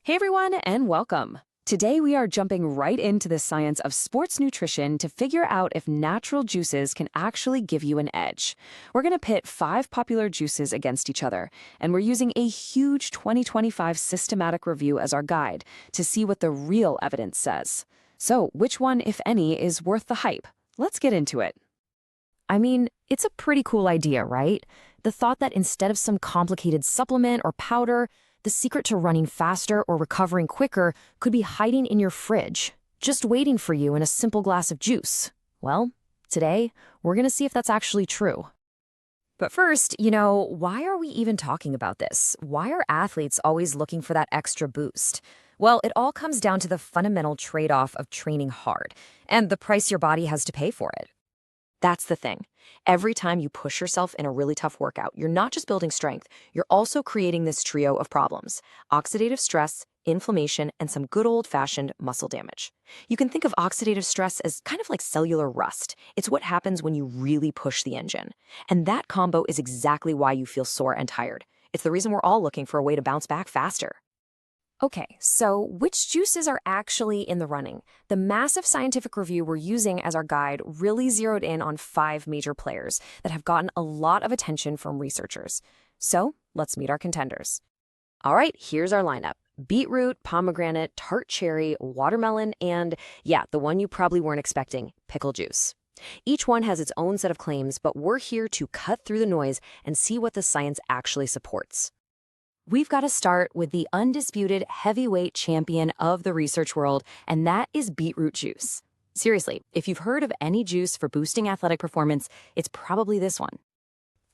Hey everyone, and welcome. Today we are jumping right into the science of sports nutrition to figure out if natural juices can actually give you an edge. We're going to pit 5 popular juices against each other, and we're using a huge 2025 systematic review as our guide to see what the real evidence says. So, which one, if any, is worth the hype? Let's get into it. I mean, it's a pretty cool idea, right? The thought that instead of some complicated supplement or powder, the secret to running faster or recovering quicker could be hiding in your fridge, just waiting for you in a simple glass of juice. Well, today, we're going to see if that's actually true. But first, why are we even talking about this? Why are athletes always looking for that extra boost? Well, it all comes down to the fundamental trade-off of training hard and the price your body has to pay for it. That's the thing. Every time you push yourself in a really tough workout, you're not just building strength, you're also creating this trio of problems: oxidative stress, inflammation, and some good old-fashioned muscle damage. You can think of oxidative stress as kind of like cellular rust. It's what happens when you really push the engine. And that combo is exactly why you feel sore and tired. It's the reason we're all looking for a way to bounce back faster. Okay, so which juices are actually in the running? The massive scientific review we're using as our guide really zeroed in on 5 major players that have gotten a lot of attention from researchers. So let's meet our contenders. All right, here's our lineup: beetroot, pomegranate, tart cherry, watermelon, and the one you probably weren't expecting, pickle juice. Each one has its own set of claims, but we're here to cut through the noise and see what the science actually supports. We've got to start with the undisputed heavyweight champion of the research world, and that is beetroot juice. Seriously, if you've heard of any juice for boosting athletic performance, it's probably this one.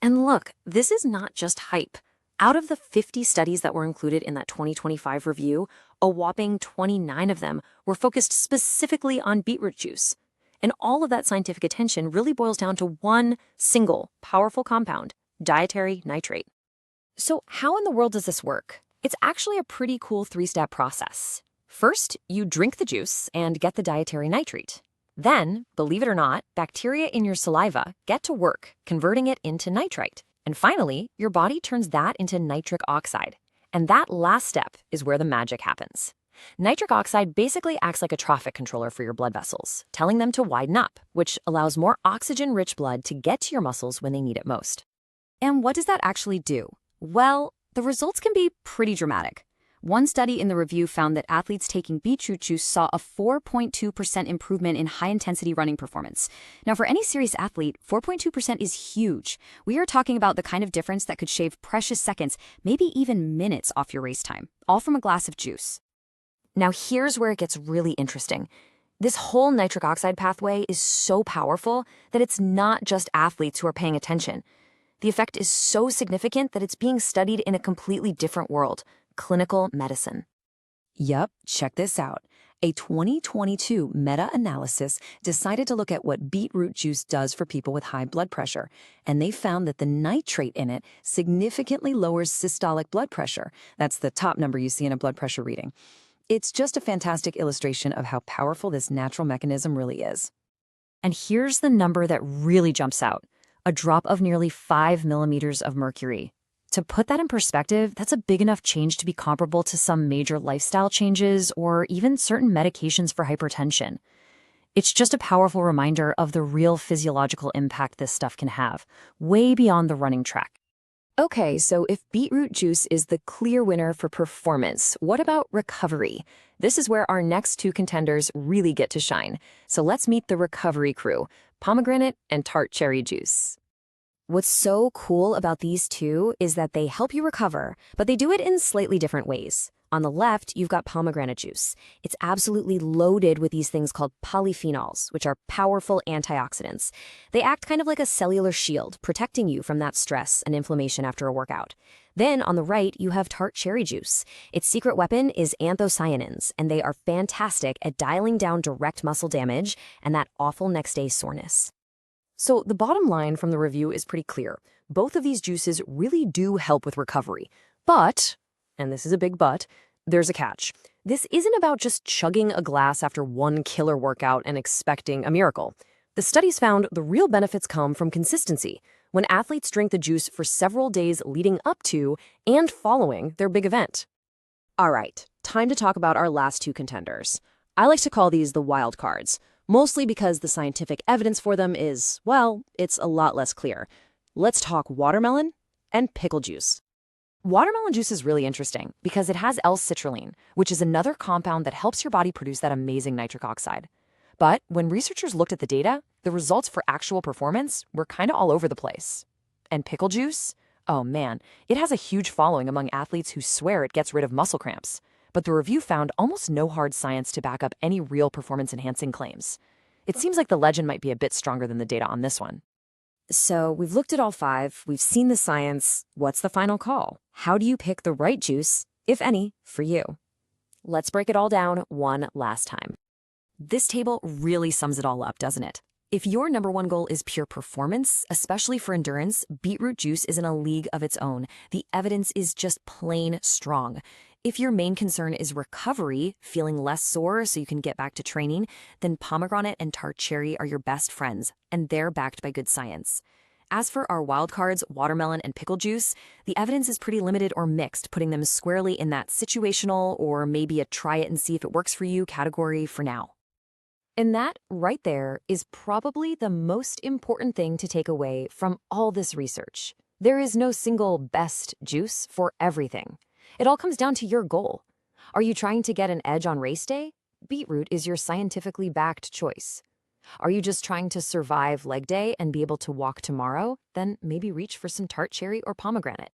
And look, this is not just hype. Out of the 50 studies that were included in that 2025 review, a whopping 29 of them were focused specifically on beetroot juice. And all of that scientific attention really boils down to one single powerful compound: dietary nitrate. So how in the world does this work? It's actually a pretty cool 3-step process. First, you drink the juice and get the dietary nitrate. Then, believe it or not, bacteria in your saliva get to work, converting it into nitrite. And finally, your body turns that into nitric oxide. And that last step is where the magic happens. Nitric oxide basically acts like a traffic controller for your blood vessels, telling them to widen up, which allows more oxygen-rich blood to get to your muscles when they need it most. And what does that actually do? Well, the results can be pretty dramatic. One study in the review found that athletes taking beetroot juice saw a 4.2% improvement in high-intensity running performance. Now, for any serious athlete, 4.2% is huge. We are talking about the kind of difference that could shave precious seconds, maybe even minutes off your race time, all from a glass of juice. Now, here's where it gets really interesting. This whole nitric oxide pathway is so powerful that it's not just athletes who are paying attention. The effect is so significant that it's being studied in a completely different world: clinical medicine. Yup, check this out. A 2022 meta-analysis decided to look at what beetroot juice does for people with high blood pressure, and they found that the nitrate in it significantly lowers systolic blood pressure. That's the top number you see in a blood pressure reading. It's just a fantastic illustration of how powerful this natural mechanism really is. And here's the number that really jumps out: a drop of nearly 5 millimeters of mercury. To put that in perspective, that's a big enough change to be comparable to some major lifestyle changes or even certain medications for hypertension. It's just a powerful reminder of the real physiological impact this stuff can have, way beyond the running track. Okay, so if beetroot juice is the clear winner for performance, what about recovery? This is where our next 2 contenders really get to shine. So let's meet the recovery crew: pomegranate and tart cherry juice. What's so cool about these 2 is that they help you recover, but they do it in slightly different ways. On the left, you've got pomegranate juice. It's absolutely loaded with these things called polyphenols, which are powerful antioxidants. They act kind of like a cellular shield, protecting you from that stress and inflammation after a workout. Then on the right, you have tart cherry juice. Its secret weapon is anthocyanins, and they are fantastic at dialing down direct muscle damage and that awful next day soreness. So the bottom line from the review is pretty clear. Both of these juices really do help with recovery. But, and this is a big but, there's a catch. This isn't about just chugging a glass after one killer workout and expecting a miracle. The studies found the real benefits come from consistency. When athletes drink the juice for several days leading up to and following their big event. All right, Time to talk about our last two contenders. I like to call these the wild cards, mostly because the scientific evidence for them is, well, it's a lot less clear. Let's talk watermelon and pickle juice. Watermelon juice is really interesting because it has L-citrulline, which is another compound that helps your body produce that amazing nitric oxide. But when researchers looked at the data, the results for actual performance were kind of all over the place. And pickle juice? Oh man, it has a huge following among athletes who swear it gets rid of muscle cramps. But the review found almost no hard science to back up any real performance-enhancing claims. It seems like the legend might be a bit stronger than the data on this one. So we've looked at all five, we've seen the science. What's the final call? How do you pick the right juice, if any, for you? Let's break it all down one last time. This table really sums it all up, doesn't it? If your number one goal is pure performance, especially for endurance, beetroot juice is in a league of its own. The evidence is just plain strong. If your main concern is recovery, feeling less sore so you can get back to training, then pomegranate and tart cherry are your best friends, and they're backed by good science. As for our wildcards, watermelon and pickle juice, the evidence is pretty limited or mixed, putting them squarely in that situational or maybe a try it and see if it works for you category for now. And that, right there, is probably the most important thing to take away from all this research. There is no single best juice for everything. It all comes down to your goal. Are you trying to get an edge on race day? Beetroot is your scientifically backed choice. Are you just trying to survive leg day and be able to walk tomorrow? Then maybe reach for some tart cherry or pomegranate.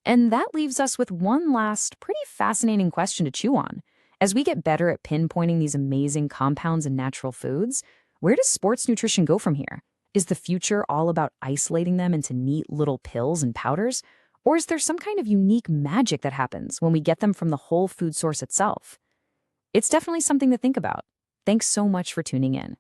And that leaves us with one last, pretty fascinating question to chew on. As we get better at pinpointing these amazing compounds in natural foods, where does sports nutrition go from here? Is the future all about isolating them into neat little pills and powders? Or is there some kind of unique magic that happens when we get them from the whole food source itself? It's definitely something to think about. Thanks so much for tuning in.